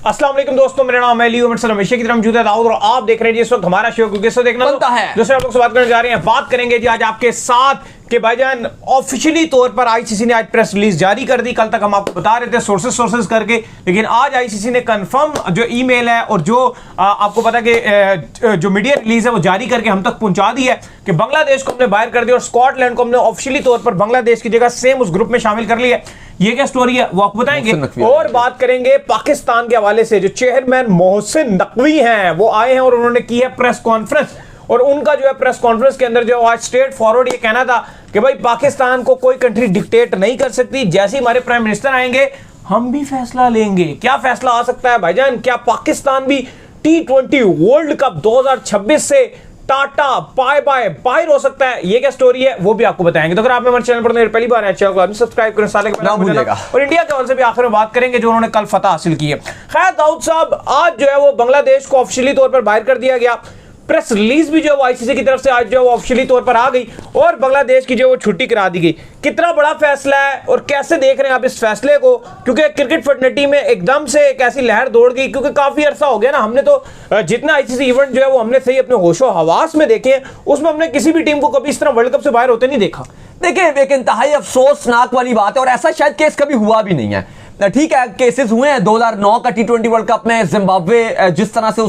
अस्सलाम वालेकुम दोस्तों, मेरा नाम है लियो मिर्सर हमेशा की तरह मौजूद है दाऊद और आप देख रहे हैं इस वक्त हमारा शो क्योंकि इसको देखना बनता है। दूसरे आप लोग से बात करने जा रहे हैं। बात करेंगे जी आज आपके साथ कि भाईजान ऑफिशियली तौर पर आईसीसी ने आज प्रेस रिलीज जारी कर दी। कल तक हम आपको बता रहे थे सोर्सेस करके, लेकिन आज आईसीसी ने कंफर्म जो ईमेल है और जो आपको पता कि जो मीडिया रिलीज है वो जारी करके हम तक पहुंचा दी है कि बांग्लादेश को हमने बाहर कर दिया और स्कॉटलैंड को हमने ऑफिशियली तौर पर बांग्लादेश की जगह सेम उस ग्रुप में शामिल कर लिया। ये क्या स्टोरी है वो आपको बताएंगे। और बात करेंगे पाकिस्तान के हवाले से, जो चेयरमैन मोहसिन नकवी हैं वो आए हैं और उन्होंने की है प्रेस कॉन्फ्रेंस। और उनका जो है प्रेस कॉन्फ्रेंस के अंदर जो आज स्ट्रेट फॉरवर्ड ये कहना था कि भाई पाकिस्तान को कोई कंट्री डिक्टेट नहीं कर सकती, जैसे ही हमारे प्राइम मिनिस्टर आएंगे हम भी फैसला लेंगे। क्या फैसला आ सकता है भाईजान? क्या पाकिस्तान भी T20 वर्ल्ड कप 2026 से टाटा बाय बाय बाहर हो सकता है? ये क्या स्टोरी है वो भी आपको बताएंगे। तो अगर आप हमारे चैनल पर पहली बार है चैनल को सब्सक्राइब करें, साले के और इंडिया के हवाले से भी आखिर में बात करेंगे जो उन्होंने कल फतह हासिल की है। खैर दाऊद साहब, आज जो है वो बांग्लादेश को ऑफिशियली तौर पर बाहर कर दिया गया। प्रेस रिलीज भी जो है आईसीसी की तरफ से आज जो है वो ऑफिशियली तौर पर आ गई और बांग्लादेश की जो वो छुट्टी करा दी गई। कितना बड़ा फैसला है और कैसे देख रहे हैं आप इस फैसले को? क्योंकि क्रिकेट फर्टर्निटी में एकदम से एक ऐसी लहर दौड़ गई, क्योंकि काफी अरसा हो गया ना, हमने तो जितना आईसीसी इवेंट जो है वो हमने सही अपने होशो हवास में देखे हैं, उसमें हमने किसी भी टीम को कभी इस तरह वर्ल्ड कप से बाहर होते नहीं देखा। देखिए, एक इंतहाई अफसोसनाक वाली बात है और ऐसा शायद केस कभी हुआ भी नहीं है। ठीक है, केसेस हुए हैं 2009 का T20 वर्ल्ड कप में जिम्बाब्वे जिस तरह से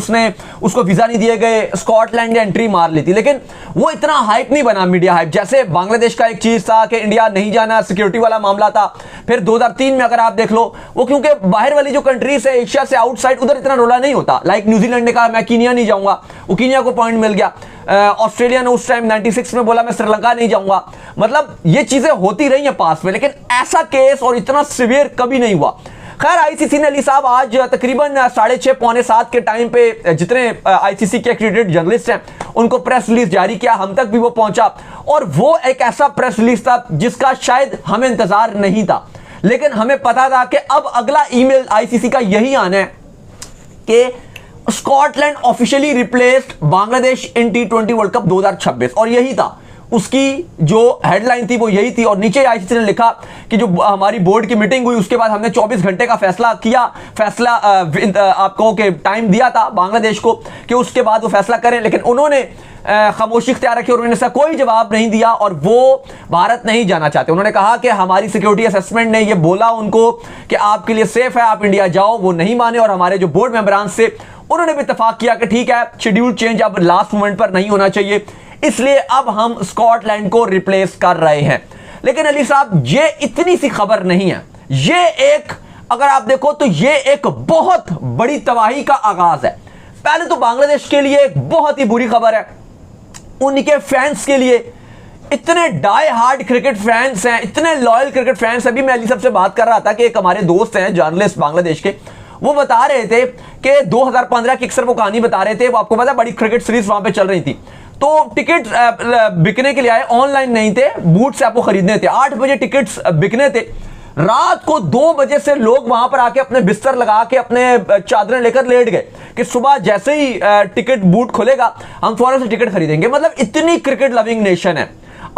उसको वीजा नहीं दिए गए, स्कॉटलैंड ने एंट्री मार ली थी, लेकिन वो इतना हाइप नहीं बना, मीडिया हाइप। जैसे बांग्लादेश का एक चीज था कि इंडिया नहीं जाना, सिक्योरिटी वाला मामला था। फिर 2003 में अगर आप देख लो, वो क्योंकि बाहर वाली जो कंट्रीज है एशिया से आउटसाइड, उधर इतना रोला नहीं होता। लाइक न्यूजीलैंड ने कहा मैं कीनिया नहीं जाऊंगा, वो कीनिया को पॉइंट मिल गया। ऑस्ट्रेलिया ने उस टाइम 96 में बोला मैं श्रीलंका नहीं जाऊंगा। मतलब ये चीजें होती रही हैं पास में, लेकिन ऐसा केस और इतना सीवियर कभी नहीं हुआ। खैर, आईसीसी ने अली साहब आज तकरीबन 6:30 पौने 7 के टाइम पे जितने आईसीसी के एक्रेडिटेड जर्नलिस्ट हैं उनको प्रेस रिलीज जारी किया, हम तक भी वो पहुंचा। और वो एक ऐसा प्रेस रिलीज था जिसका शायद हमें इंतजार नहीं था, लेकिन हमें पता था कि अब अगला ईमेल आईसीसी का यही आना है कि स्कॉटलैंड ऑफिशियली रिप्लेस्ड बांग्लादेश इन T20 वर्ल्ड कप 2026, और यही था उसकी जो हेडलाइन थी, वो यही थी। और नीचे आईसीसी ने लिखा कि जो हमारी बोर्ड की मीटिंग हुई उसके बाद हमने 24 घंटे का फैसला किया, आपको के टाइम दिया था बांग्लादेश को कि उसके बाद वो फैसला करें, लेकिन उन्होंने खामोशी इख्तियार रखी और उन्होंने इसका कोई जवाब नहीं दिया और वो भारत नहीं जाना चाहते। उन्होंने कहा कि हमारी सिक्योरिटी असेसमेंट ने ये बोला उनको कि आपके लिए सेफ है, आप इंडिया जाओ, वो नहीं माने। और हमारे जो बोर्ड मेंबरान से उन्होंने भी इत्तेफाक किया कि ठीक है, शेड्यूल चेंज अब लास्ट मोमेंट पर नहीं होना चाहिए, इसलिए अब हम स्कॉटलैंड को रिप्लेस कर रहे हैं। लेकिन अली साहब, ये इतनी सी खबर नहीं है, ये एक, अगर आप देखो तो ये एक बहुत बड़ी तबाही का आगाज है। पहले तो बांग्लादेश के लिए एक बहुत ही बुरी खबर है, उनके फैंस के लिए। इतने डाई हार्ड क्रिकेट फैंस हैं, इतने लॉयल क्रिकेट फैंस। अभी मैं अली साहब से बात कर रहा था कि एक हमारे दोस्त हैं जर्नलिस्ट बांग्लादेश के, वो बता रहे थे कि 2015 की अक्सर वो कहानी बता रहे थे। वो आपको पता है बड़ी क्रिकेट सीरीज वहां पे चल रही थी, तो टिकट बिकने के लिए आए, ऑनलाइन नहीं थे, बूट से आपको खरीदने थे। 8 बजे टिकट्स बिकने थे, रात को 2 बजे से लोग वहां पर आके अपने बिस्तर लगा के अपने चादरें लेकर लेट गए कि सुबह जैसे ही टिकट बूट खुलेगा हम फौरन से टिकट खरीदेंगे। मतलब इतनी क्रिकेट लविंग नेशन है।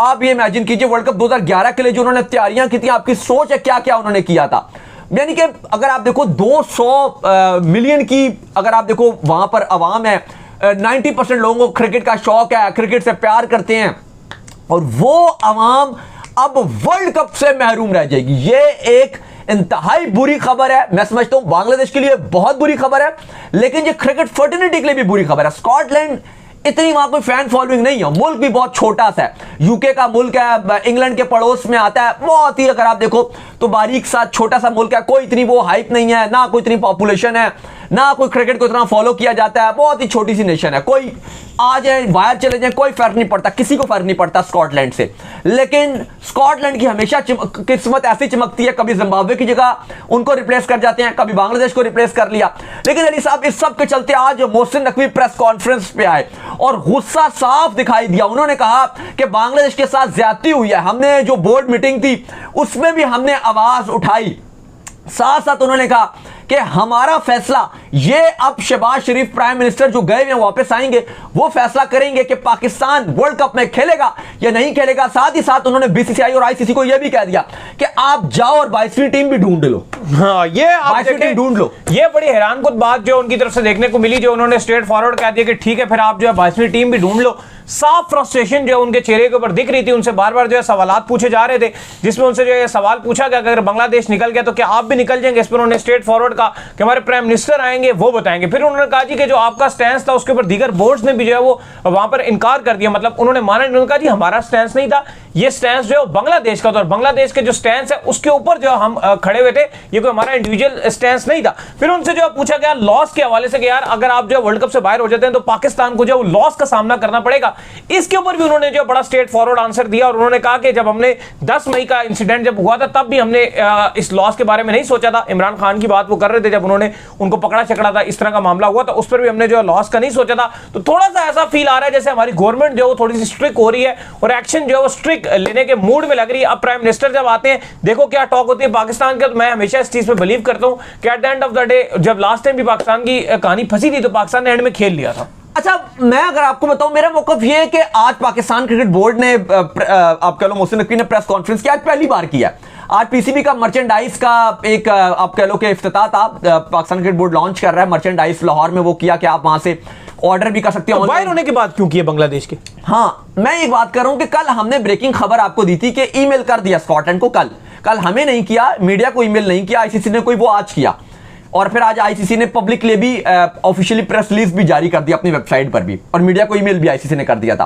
आप ये इमेजिन कीजिए, वर्ल्ड कप 2011 के लिए जो उन्होंने तैयारियां की थी, आपकी सोच है क्या क्या उन्होंने किया था। यानी कि अगर आप देखो 200 मिलियन की अगर आप देखो वहां पर अवाम है, 90% लोगों को क्रिकेट का शौक है, क्रिकेट से प्यार करते हैं, और वो अवाम अब वर्ल्ड कप से महरूम रह जाएगी। ये एक इंतहाई बुरी खबर है। मैं समझता हूं बांग्लादेश के लिए बहुत बुरी खबर है, लेकिन ये क्रिकेट फर्टिनिटी के लिए भी बुरी खबर है। स्कॉटलैंड इतनी वहां कोई फैन फॉलोइंग नहीं है, मुल्क भी बहुत छोटा सा है, यूके का मुल्क है, इंग्लैंड के पड़ोस में आता है, बहुत ही अगर आप देखो तो बारीक सा छोटा सा मुल्क है, कोई इतनी वो हाइप नहीं है, ना कोई इतनी पॉपुलेशन है, ना कोई क्रिकेट को इतना फॉलो किया जाता है, बहुत ही छोटी सी नेशन है। कोई आ जाए बाहर चले जाए कोई फर्क नहीं पड़ता, किसी को फर्क नहीं पड़ता स्कॉटलैंड से। लेकिन स्कॉटलैंड की हमेशा किस्मत ऐसी चमकती है, कभी जिम्बाब्वे की जगह उनको रिप्लेस कर जाते हैं, कभी बांग्लादेश को रिप्लेस कर लिया। लेकिन अली साहब, इस सब के चलते आज मोहसिन नकवी प्रेस कॉन्फ्रेंस पे आए और गुस्सा साफ दिखाई दिया। उन्होंने कहा कि बांग्लादेश के साथ ज्यादती हुई है, हमने जो बोर्ड मीटिंग थी उसमें भी हमने आवाज उठाई। साथ साथ उन्होंने कहा कि हमारा फैसला ये अब शहबाज शरीफ प्राइम मिनिस्टर जो गए हैं वापस आएंगे, वो फैसला करेंगे कि पाकिस्तान वर्ल्ड कप में खेलेगा या नहीं खेलेगा। साथ ही साथ उन्होंने बीसीसीआई और आईसीसी को यह भी कह दिया कि आप जाओ और 22वीं टीम भी ढूंढ लो। हाँ, ये आप टीम ढूंढ लो। ये बड़ी हैरानकुन बात जो उनकी तरफ से देखने को मिली, जो उन्होंने स्ट्रेट फॉरवर्ड कह दिया कि ठीक है फिर आप जो है 22वीं टीम भी ढूंढ लो। साफ फ्रस्ट्रेशन जो उनके चेहरे के ऊपर दिख रही थी, उनसे बार बार जो है सवालात पूछे जा रहे थे, जिसमें उनसे जो है सवाल पूछा गया कि अगर बांग्लादेश निकल गया तो क्या आप भी निकल जाएंगे। इस पर उन्होंने स्ट्रेट फॉरवर्ड कहा कि हमारे प्राइम मिनिस्टर आएंगे वो बताएंगे। फिर उन्होंने कहा जी कि जो आपका स्टैंस था उसके ऊपर दीगर बोर्ड्स ने भी जो है वो वहां पर इनकार कर दिया, मतलब उन्होंने माना, उन्होंने कहा जी हमारा स्टैंस नहीं था, ये स्टैंस जो है बांग्लादेश का था और बांग्लादेश के जो स्टैंस है उसके ऊपर जो हम खड़े हुए थे, ये कोई हमारा इंडिविजुअल स्टैंस नहीं था। फिर उनसे जो पूछा गया लॉस के हवाले से कि यार अगर आप जो वर्ल्ड कप से बाहर हो जाते हैं तो पाकिस्तान को जो लॉस का सामना करना पड़ेगा। इसके ऊपर भी उन्होंने जो बड़ा स्ट्रेट फॉरवर्ड आंसर दिया और उन्होंने कहा कि जब हमने 10 मई का इंसिडेंट जब हुआ था तब भी हमने इस लॉस के बारे में नहीं सोचा था। इमरान खान की बात वो कर रहे थे जब उन्होंने उनको पकड़ा चकड़ा था, इस तरह का मामला हुआ था, उस पर भी हमने जो लॉस का नहीं सोचा था। तो थोड़ा सा ऐसा फील आ रहा है जैसे हमारी गवर्नमेंट जो थोड़ी सी स्ट्रिक्ट हो रही है और एक्शन जो है वो स्ट्रिक्ट लेने के मूड में लग रही है। अब प्राइम मिनिस्टर जब आते हैं, देखो क्या टॉक होती है पाकिस्तान के, तो मैं हमेशा इस चीज पे बिलीव करता हूं कि at the end of the day जब लास्ट टाइम भी पाकिस्तान की कहानी फंसी थी तो पाकिस्तान ने एंड में खेल लिया था। अच्छा, मैं अगर आपको बताऊं, मेरा मौकफ यह है कि आज पाकिस्तान क्रिकेट बोर्ड ने आप कह लो मोहसिन नकवी ने प्रेस कॉन्फ्रेंस किया, आज पहली बार किया। आज पीसीबी का मर्चेंडाइज का एक आप कह लो कि इफ्तिताह था, पाकिस्तान क्रिकेट बोर्ड लॉन्च कर रहा है मर्चेंडाइज लाहौर में, वो किया कि आप वहां से ऑर्डर भी कर सकते हो। बाहर होने के बाद क्यों किया बांग्लादेश के? हाँ, मैं एक बात कर रहा हूं कि कल हमने ब्रेकिंग खबर आपको दी थी कि ईमेल कर दिया स्कॉटलैंड को। कल हमें नहीं किया, मीडिया को ईमेल नहीं किया, आईसीसी ने कोई, वो आज किया। और फिर आज आईसीसी ने पब्लिक लिए भी ऑफिशियली प्रेस रिलीज भी जारी कर दिया अपनी वेबसाइट पर भी, और मीडिया को ईमेल भी आईसीसी ने कर दिया था।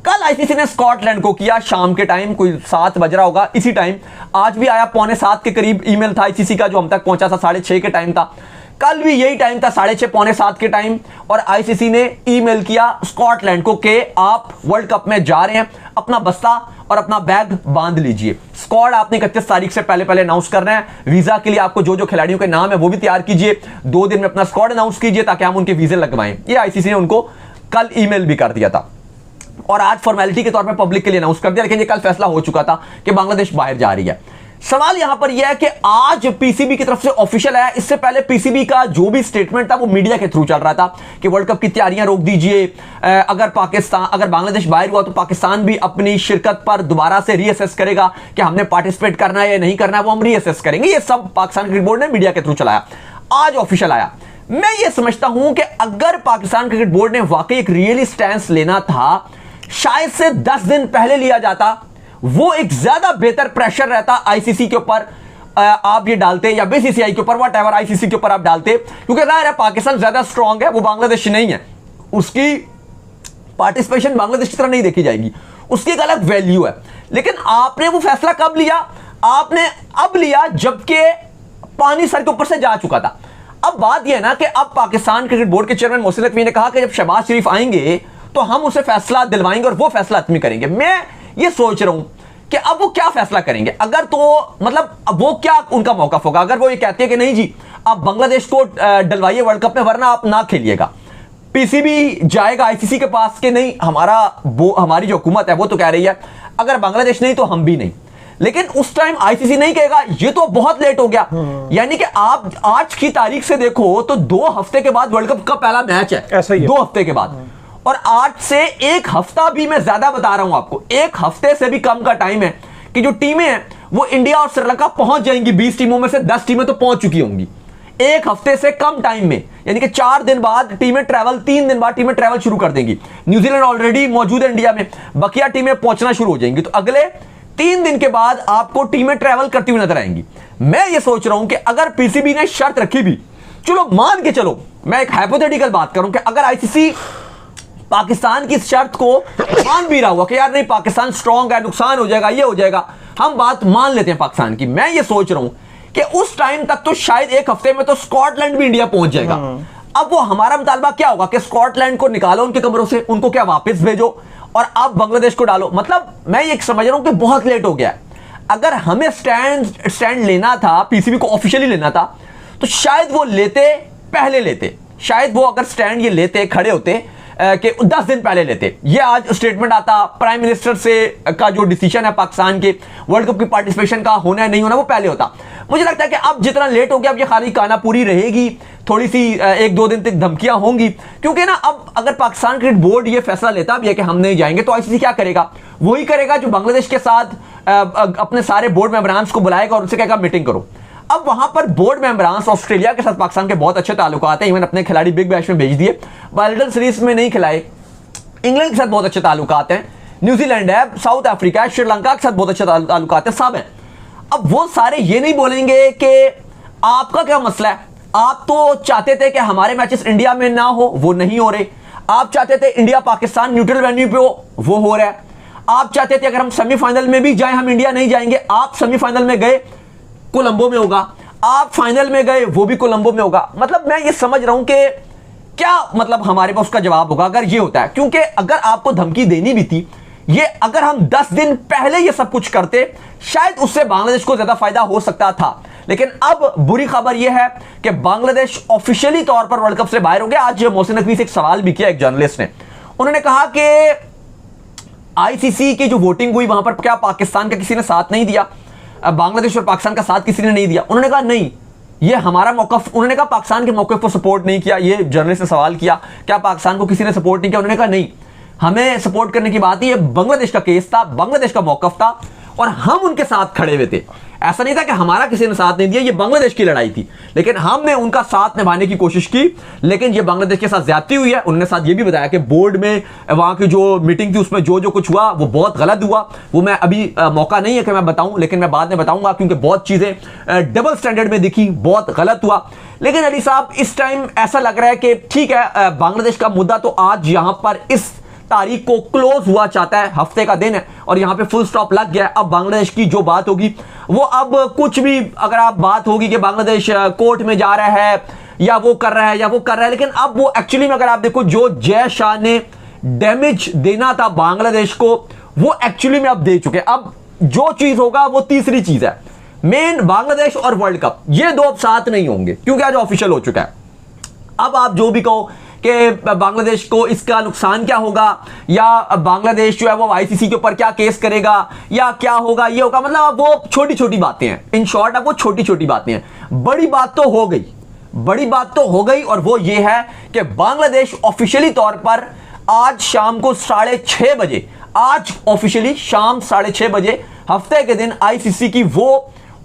कल आईसीसी ने स्कॉटलैंड को किया शाम के टाइम, कोई 7 बज रहा होगा इसी टाइम। आज भी आया 6:45 के करीब ईमेल था आईसीसी का, जो हम तक पहुंचा था 6:30 के टाइम था। कल भी यही टाइम था 6:30 पौने 7 के टाइम, और आईसीसी ने ईमेल किया स्कॉटलैंड को कि आप वर्ल्ड कप में जा रहे हैं, अपना बस्ता और अपना बैग बांध लीजिए। स्क्वाड आपने 31 तारीख से पहले अनाउंस करना है। वीजा के लिए आपको जो जो खिलाड़ियों के नाम है वो भी तैयार कीजिए, 2 दिन में अपना स्क्वाड अनाउंस कीजिए ताकि हम उनके वीजे लगवाएं। ये आईसीसी ने उनको कल ईमेल भी कर दिया था और आज फॉर्मेलिटी के तौर पर पब्लिक के लिए अनाउंस कर दिया, लेकिन ये कल फैसला हो चुका था कि बांग्लादेश बाहर जा रही है। सवाल यहां पर यह है कि आज पीसीबी की तरफ से ऑफिशियल आया, इससे पहले पीसीबी का जो भी स्टेटमेंट था वो मीडिया के थ्रू चल रहा था कि वर्ल्ड कप की तैयारियां रोक दीजिए, अगर बांग्लादेश बाहर हुआ तो पाकिस्तान भी अपनी शिरकत पर दोबारा से रीअसेस करेगा कि हमने पार्टिसिपेट करना है या नहीं करना है, वो हम रीअसेस करेंगे। ये सब पाकिस्तान क्रिकेट बोर्ड ने मीडिया के थ्रू चलाया। आज ऑफिशियल आया। मैं ये समझता हूं कि अगर पाकिस्तान क्रिकेट बोर्ड ने वाकई एक रियली स्टैंस लेना था, शायद से 10 दिन पहले लिया जाता, वो एक ज्यादा बेहतर प्रेशर रहता आईसीसी के ऊपर, आप ये डालते, या बीसीसीआई के ऊपर, व्हाटएवर आईसीसी के ऊपर आप डालते, क्योंकि जाहिर है पाकिस्तान ज्यादा स्ट्रांग है, वो बांग्लादेश नहीं है, उसकी पार्टिसिपेशन बांग्लादेश की तरह नहीं देखी जाएगी, उसकी एक अलग वैल्यू है। लेकिन आपने वो फैसला कब लिया? आपने अब लिया जबकि पानी सर के ऊपर से जा चुका था। अब बात यह है ना कि अब पाकिस्तान क्रिकेट बोर्ड के चेयरमैन मोहसिन नकवी ने कहा कि जब शहबाज शरीफ आएंगे तो हम उसे फैसला दिलवाएंगे और वो फैसला हतमी करेंगे। मैं ये सोच रहा हूं कि अब वो क्या फैसला करेंगे, अगर तो मतलब अब वो क्या उनका मौकफ होगा। अगर वो ये कहते हैं कि नहीं जी आप बांग्लादेश को डलवाइए वर्ल्ड कप में, वरना आप ना खेलिएगा, पीसीबी जाएगा आईसीसी के पास कि नहीं हमारी जो हुकूमत है वो तो कह रही है अगर बांग्लादेश नहीं तो हम भी नहीं। लेकिन उस टाइम आईसीसी नहीं कहेगा, ये तो बहुत लेट हो गया। यानी कि आप आज की तारीख से देखो तो 2 हफ्ते के बाद वर्ल्ड कप का पहला मैच है, ऐसा ही है। 2 हफ्ते के बाद, और आज से 1 हफ्ता भी, मैं ज्यादा बता रहा हूं आपको, 1 हफ्ते से भी कम का टाइम है कि जो टीमें हैं वो इंडिया और श्रीलंका पहुंच जाएंगी। 20 टीमों में से 10 टीमें तो पहुंच चुकी होंगी 1 हफ्ते से कम टाइम में, यानी कि 4 दिन बाद टीमें ट्रैवल, 3 दिन बाद टीमें ट्रैवल शुरू कर देंगी। न्यूजीलैंड ऑलरेडी मौजूद है इंडिया में, बकिया टीमें पहुंचना शुरू हो जाएंगी, तो अगले 3 दिन के बाद आपको टीमें ट्रैवल करती हुई नजर आएंगी। मैं ये सोच रहा हूं कि अगर पीसीबी ने शर्त रखी भी, चलो मान के चलो, मैं एक हाइपोथेटिकल बात करूं कि अगर आईसीसी पाकिस्तान की शर्त को मान भी रहा हुआ कि यार नहीं पाकिस्तान स्ट्रांग है, नुकसान हो जाएगा, ये हो जाएगा, हम बात मान लेते हैं पाकिस्तान की, मैं ये सोच रहा हूं कि उस टाइम तक तो शायद 1 हफ्ते में तो स्कॉटलैंड भी इंडिया पहुंच जाएगा। अब वो हमारा मुतालबा क्या होगा कि स्कॉटलैंड को निकालो उनके कमरों से, उनको क्या वापस भेजो और अब बांग्लादेश को डालो। मतलब मैं ये समझ रहा हूं कि बहुत लेट हो गया। अगर हमें स्टैंड लेना था, पीसीबी को ऑफिशियली लेना था, तो शायद वो लेते, पहले लेते, शायद वो अगर स्टैंड ये लेते, खड़े होते, कि 10 दिन पहले लेते। ये आज स्टेटमेंट आता प्राइम मिनिस्टर से का जो डिसीजन है पाकिस्तान के वर्ल्ड कप की पार्टिसिपेशन का होना है नहीं होना वो पहले होता। मुझे लगता है कि अब जितना लेट हो गया अब ये खाली कानापुरी रहेगी, थोड़ी सी 1-2 दिन तक धमकियां होंगी, क्योंकि ना अब अगर पाकिस्तान क्रिकेट बोर्ड ये फैसला लेता भी है कि हम नहीं जाएंगे तो आईसीसी क्या करेगा, वही करेगा जो बांग्लादेश के साथ अपने सारे बोर्ड मेंबरान्स को बुलाएगा और उनसे कहेगा मीटिंग करो। अब वहां पर बोर्ड मेंबरान्स ऑस्ट्रेलिया के साथ पाकिस्तान के बहुत अच्छे ताल्लुकात हैं, इवन अपने खिलाड़ी बिग बैश में भेज दिए, बायोलेटरल सीरीज में नहीं खिलाए, इंग्लैंड के साथ बहुत अच्छे ताल्लुकात हैं, न्यूजीलैंड है, साउथ अफ्रीका है, श्रीलंका के साथ बहुत अच्छे ताल्लुकात हैं, सब हैं। अब वो सारे ये नहीं बोलेंगे कि आपका क्या मसला है, आप तो चाहते थे कि हमारे मैचेस इंडिया में ना हो, वो नहीं हो रहे, आप चाहते थे इंडिया पाकिस्तान न्यूट्रल वेन्यू पे हो, वो हो रहा है, आप चाहते थे अगर हम सेमीफाइनल में भी जाएं हम इंडिया नहीं जाएंगे, आप सेमीफाइनल में गए कोलंबो में होगा, आप फाइनल में गए वो भी कोलंबो में होगा। मतलब मैं ये समझ रहा हूं कि क्या मतलब हमारे पास उसका जवाब होगा अगर ये होता है, क्योंकि अगर आपको धमकी देनी भी थी, ये अगर हम 10 दिन पहले ये सब कुछ करते शायद उससे बांग्लादेश को ज्यादा फायदा हो सकता था। लेकिन अब बुरी खबर यह है कि बांग्लादेश ऑफिशियली तौर पर वर्ल्ड कप से बाहर हो गया। आज मोहसिन नकवी से एक सवाल भी किया एक जर्नलिस्ट ने, उन्होंने कहा कि आईसीसी की जो वोटिंग हुई वहां पर क्या पाकिस्तान का किसी ने साथ नहीं दिया, बांग्लादेश और पाकिस्तान का साथ किसी ने नहीं दिया। उन्होंने कहा नहीं, ये हमारा मौकफ, उन्होंने कहा पाकिस्तान के मौकफ को सपोर्ट नहीं किया। ये जर्नलिस्ट ने सवाल किया क्या पाकिस्तान को किसी ने सपोर्ट नहीं किया, उन्होंने कहा नहीं, हमें सपोर्ट करने की बात, ये बांग्लादेश का केस था, बांग्लादेश का मौकफ था और हम उनके साथ खड़े हुए थे। ऐसा नहीं था कि हमारा किसी ने साथ नहीं दिया, ये बांग्लादेश की लड़ाई थी, लेकिन हमने उनका साथ निभाने की कोशिश की, लेकिन ये बांग्लादेश के साथ ज्यादती हुई है। उन्होंने साथ ये भी बताया कि बोर्ड में वहां की जो मीटिंग थी उसमें जो कुछ हुआ वो बहुत गलत हुआ। वो मैं अभी मौका नहीं है कि मैं बताऊं, लेकिन मैं बाद में बताऊंगा, क्योंकि बहुत चीजें डबल स्टैंडर्ड में दिखी, बहुत गलत हुआ। लेकिन अली साहब इस टाइम ऐसा लग रहा है कि ठीक है, बांग्लादेश का मुद्दा तो आज यहां पर इस तारीख को क्लोज हुआ चाहता है, हफ्ते का दिन है और यहां पे फुल स्टॉप लग गया है। अब बांग्लादेश की जो बात होगी वो अब कुछ भी अगर आप बात होगी कि बांग्लादेश कोर्ट में जा रहा है या वो कर रहा है या वो कर रहा है, लेकिन अब वो एक्चुअली में अगर आप देखो जो जय शाह ने डैमेज देना था बांग्लादेश को वो एक्चुअली में अब दे चुके। अब जो चीज होगा वो तीसरी चीज है, मेन बांग्लादेश और वर्ल्ड कप, ये दो अब साथ नहीं होंगे क्योंकि आज ऑफिशियल हो चुका है। अब आप जो भी कहो कि बांग्लादेश को इसका नुकसान क्या होगा या बांग्लादेश जो है वो आईसीसी के ऊपर क्या केस करेगा या क्या होगा, ये होगा, मतलब वो छोटी छोटी बातें हैं। इन शॉर्ट अब वो छोटी छोटी बातें हैं। बड़ी बात तो हो गई, बड़ी बात तो हो गई और वो ये है कि बांग्लादेश ऑफिशियली तौर पर आज शाम को 6:30 बजे, आज ऑफिशियली शाम 6:30 बजे हफ्ते के दिन आईसीसी की वो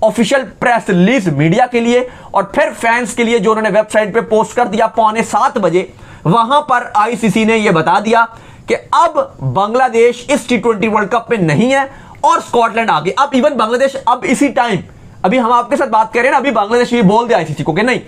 ऑफिशियल प्रेस रिलीज मीडिया के लिए और फिर फैंस के लिए जो उन्होंने वेबसाइट पे पोस्ट कर दिया 6:45 बजे, वहां पर आईसीसी ने यह बता दिया कि अब बांग्लादेश इस T20 वर्ल्ड कप में नहीं है और स्कॉटलैंड आगे। अब इवन बांग्लादेश अब इसी टाइम, अभी हम आपके साथ बात कर रहे हैं ना, अभी बांग्लादेश ये बोल दिया आईसीसी को कि नहीं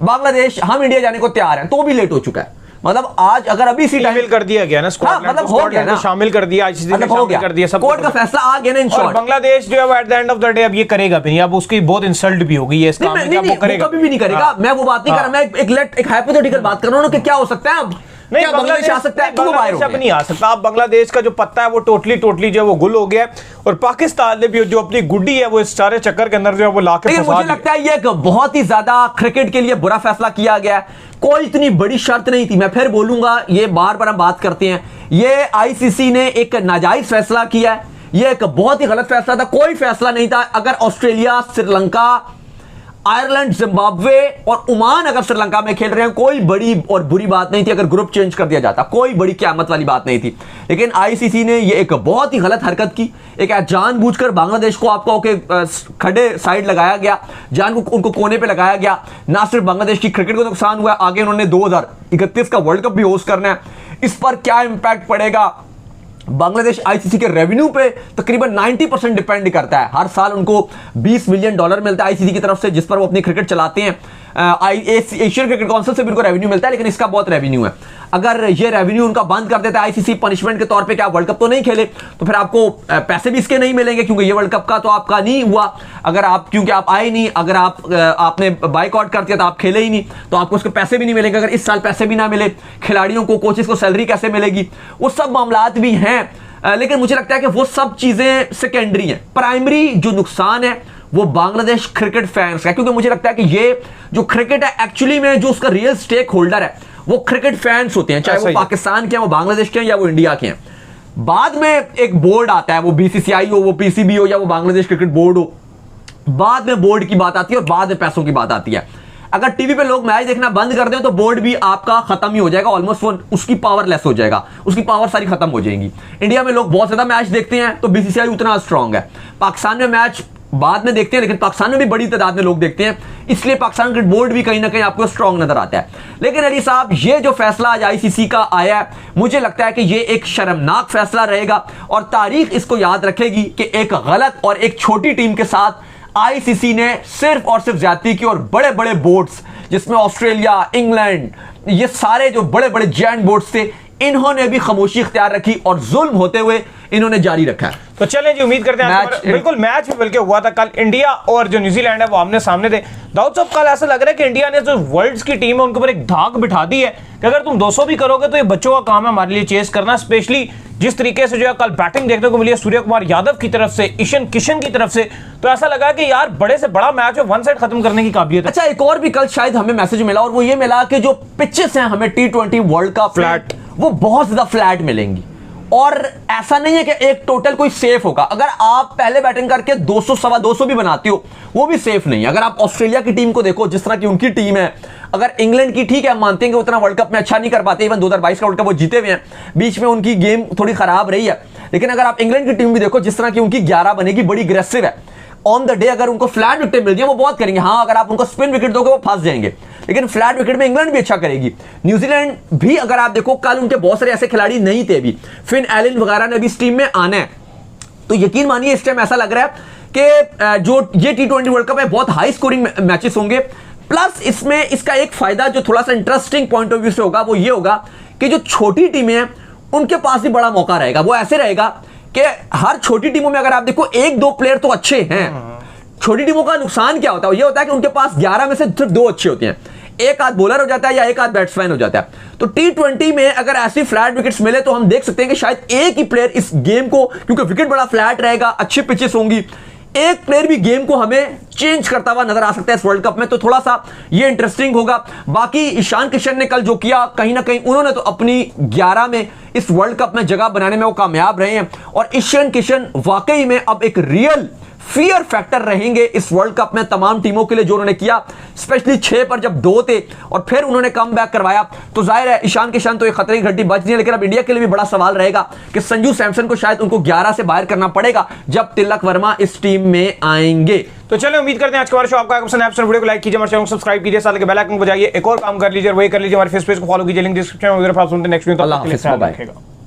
बांग्लादेश हम इंडिया जाने को तैयार हैं, तो भी लेट हो चुका है। मतलब आज अगर अभी इसी टाइम कर दिया गया ना, मतलब हो गया ना, शामिल कर दिया, आईसीसी ने शामिल कर दिया, सब कोर्ट का फैसला आ गया ना इन शॉर्ट। बांग्लादेश जो है वो at the end of the day अब ये करेगा भी नहीं, अब उसकी बहुत इंसल्ट भी होगी ये इस काम में, वो करेगा कभी भी नहीं करेगा। मैं वो बात नहीं कर रहा, मैं एक हाइपोथेटिकल बात कर रहा हूं कि क्या हो सकता है अब, नहीं बांग्लादेश आ सकता है, बांग्लादेश अब नहीं आ सकता। अब बांग्लादेश का जो पत्ता है वो टोटली जो है वो गुल हो गया है और पाकिस्तान ने भी जो अपनी गुड्डी है वो इस सारे चक्कर के अंदर जो है वो लाके फंसा दी। मुझे लगता है ये एक बहुत ही ज्यादा क्रिकेट के लिए बुरा फैसला किया गया है। कोई इतनी बड़ी शर्त नहीं थी, मैं फिर बोलूंगा, ये बार बार हम बात करते हैं, ये आईसीसी ने एक नाजायज फैसला किया है, ये एक बहुत ही गलत फैसला था। कोई फैसला नहीं था। अगर ऑस्ट्रेलिया, श्रीलंका, आयरलैंड, जिम्बाब्वे और ओमान अगर श्रीलंका में खेल रहे हैं, कोई बड़ी और बुरी बात नहीं थी अगर ग्रुप चेंज कर दिया जाता, कोई बड़ी क़यामत वाली बात नहीं थी। लेकिन आईसीसी ने ये एक बहुत ही गलत हरकत की, एक जानबूझकर बांग्लादेश को आपको खड़े साइड लगाया गया, उनको कोने पे लगाया गया। ना सिर्फ बांग्लादेश की क्रिकेट को नुकसान हुआ, आगे उन्होंने 2031 का वर्ल्ड कप भी होस्ट करना है, इस पर क्या इंपैक्ट पड़ेगा। बांग्लादेश आईसीसी के रेवेन्यू पे तकरीबन 90% डिपेंड करता है। हर साल उनको $20 मिलियन मिलता है आईसीसी की तरफ से, जिस पर वो अपनी क्रिकेट चलाते हैं। एशियन क्रिकेट काउंसिल से भी उनको रेवेन्यू मिलता है, लेकिन इसका बहुत रेवेन्यू है। अगर ये रेवेन्यू उनका बंद कर देता है आईसीसी पनिशमेंट के तौर पे कि आप वर्ल्ड कप तो नहीं खेले, तो फिर आपको पैसे भी इसके नहीं मिलेंगे, क्योंकि ये वर्ल्ड कप का तो आपका नहीं हुआ। अगर आप, क्योंकि आप आए नहीं, अगर आपने बाइकआउट कर दिया तो आप खेले ही नहीं, तो आपको उसके पैसे भी नहीं मिलेंगे। अगर इस साल पैसे भी ना मिले, खिलाड़ियों को, कोचेस को सैलरी कैसे मिलेगी, वो सब मामलात भी हैं। लेकिन मुझे लगता है कि वो सब चीजें सेकेंडरी हैं। प्राइमरी जो नुकसान है वो बांग्लादेश क्रिकेट फैंस का, क्योंकि मुझे लगता है कि ये जो क्रिकेट है एक्चुअली में जो उसका रियल स्टेक होल्डर है वो क्रिकेट फैंस होते हैं, चाहे वो पाकिस्तान के हैं, वो बांग्लादेश के हैं, या वो इंडिया के हैं। बाद में एक बोर्ड आता है, वो बीसीसीआई हो, वो पीसीबी हो, या वो बांग्लादेश क्रिकेट बोर्ड हो, बाद में बोर्ड की बात आती है और बाद में पैसों की बात आती है। अगर टीवी पे लोग मैच देखना बंद कर दें तो बोर्ड भी आपका खत्म ही हो जाएगा, ऑलमोस्ट वो उसकी पावर लेस हो जाएगा, उसकी पावर सारी खत्म हो जाएगी। इंडिया में लोग बहुत ज्यादा मैच देखते हैं तो बीसीसीआई उतना स्ट्रांग है। पाकिस्तान में मैच बाद में देखते हैं, लेकिन पाकिस्तान में भी बड़ी तादाद में लोग देखते हैं, इसलिए पाकिस्तान क्रिकेट बोर्ड भी कहीं ना कहीं आपको स्ट्रांग नजर आता है। लेकिन अली साहब, ये जो फैसला आज आईसीसी का आया है, मुझे लगता है कि ये एक शर्मनाक फैसला रहेगा और तारीख इसको याद रखेगी कि एक गलत और एक छोटी टीम के साथ आईसीसी ने सिर्फ और सिर्फ ज्यादती की, और बड़े बड़े बोर्ड्स जिसमें ऑस्ट्रेलिया, इंग्लैंड, ये सारे जो बड़े बड़े जायंट बोर्ड्स थे, इन्होंने भी खामोशी इख्तियार रखी और जुल्म होते हुए इन्होंने जारी रखा है। तो चलें जी, उम्मीद करते हैं बिल्कुल मैच भी बल्कि हुआ था कल, इंडिया और जो न्यूजीलैंड है वो आमने सामने थे। दाऊद साहब, कल ऐसा लग रहा है कि इंडिया ने जो वर्ल्ड्स की टीम है उनके ऊपर एक धाक बिठा दी है कि अगर तुम 200 भी करोगे तो ये बच्चों का काम है हमारे लिए चेस करना। स्पेशली जिस तरीके से जो है कल बैटिंग देखने को मिली है सूर्य कुमार यादव की तरफ से, ईशान किशन की तरफ से, तो ऐसा लगा कि यार बड़े से बड़ा मैच है, वन साइड खत्म करने की काबिलियत है। अच्छा, एक और भी कल शायद हमें मैसेज मिला, और वो ये मिला कि जो पिचेस हैं हमें T20 वर्ल्ड कप फ्लैट, वो बहुत ज्यादा फ्लैट मिलेंगी। और ऐसा नहीं है कि एक टोटल कोई सेफ होगा, अगर आप पहले बैटिंग करके 200 सवा 200 भी बनाते हो वो भी सेफ नहीं है। अगर आप ऑस्ट्रेलिया की टीम को देखो, जिस तरह की उनकी टीम है, अगर इंग्लैंड की, ठीक है हम मानते हैं कि उतना वर्ल्ड कप में अच्छा नहीं कर पाते, इवन 2022 का वर्ल्ड कप वो जीते हुए हैं, बीच में उनकी गेम थोड़ी खराब रही है, लेकिन अगर आप इंग्लैंड की टीम भी देखो, जिस तरह की उनकी 11 बनेगी, बड़ी अग्रेसिव है, ऑन द डे अगर उनको फ्लैट विकेट मिल जाए वो बहुत करेंगे। हाँ, अगर आप उनको स्पिन विकेट दोगे वो फंस जाएंगे, लेकिन फ्लैट विकेट में इंग्लैंड भी अच्छा करेगी। न्यूजीलैंड भी अगर आप देखो, कल उनके बहुत सारे ऐसे खिलाड़ी नहीं थे अभी, फिन एलन वगैरह ने भी इस टीम में आना है, तो यकीन मानिए इस टाइम ऐसा लग रहा है कि जो ये T20 वर्ल्ड कप है बहुत हाई स्कोरिंग मैचेस होंगे। प्लस इसमें इसका एक फायदा जो थोड़ा सा इंटरेस्टिंग पॉइंट ऑफ व्यू से होगा वो ये होगा कि जो छोटी टीमें हैं उनके पास भी बड़ा मौका रहेगा। वो ऐसे रहेगा कि हर छोटी टीमों में अगर आप देखो 1-2 प्लेयर तो अच्छे हैं। छोटी टीमों का नुकसान क्या होता है? ये होता है कि उनके पास 11 में से सिर्फ 2 अच्छे होते हैं, एक आध बॉलर हो जाता है या एक आध बैट्समैन हो जाता है। तो T20 में अगर ऐसी फ्लैट विकेट्स मिले तो हम देख सकते हैं कि शायद एक ही प्लेयर इस गेम को, क्योंकि विकेट बड़ा फ्लैट रहेगा, अच्छी पिचेस होंगी, एक प्लेयर भी गेम को हमें चेंज करता हुआ नजर आ सकता है इस वर्ल्ड कप में, तो थोड़ा सा ये इंटरेस्टिंग होगा। बाकी ईशान किशन ने कल जो किया, कहीं ना कहीं उन्होंने तो अपनी 11 में इस वर्ल्ड कप में जगह बनाने में वो कामयाब रहे हैं, और ईशान किशन वाकई में अब एक रियल फियर फैक्टर रहेंगे इस वर्ल्ड कप में तमाम टीमों के लिए। जो उन्होंने किया, स्पेशली 6 पर जब 2 थे और फिर उन्होंने कम बैक करवाया, तो जाहिर है ईशान किशन तो एक खतरे की घंटी बच नहीं है। लेकिन अब इंडिया के लिए भी बड़ा सवाल रहेगा कि संजू सैमसन को शायद उनको 11 से बाहर करना पड़ेगा जब तिलक वर्मा इस टीम में आएंगे। तो चलो, उम्मीद करते हैं आज का हमारा शो आपका पसंद है। वीडियो को लाइक कीजिए, हमारे चैनल को सब्सक्राइब कीजिए, साथ के बेल आइकन को बजाइए, एक और काम कर लीजिए और वही कर लीजिए, हमारे फेस पेज को फॉलो कीजिए, लिंक डिस्क्रिप्शन में। नेक्स्ट वीडियो अल्लाह हाफिज़, बाय।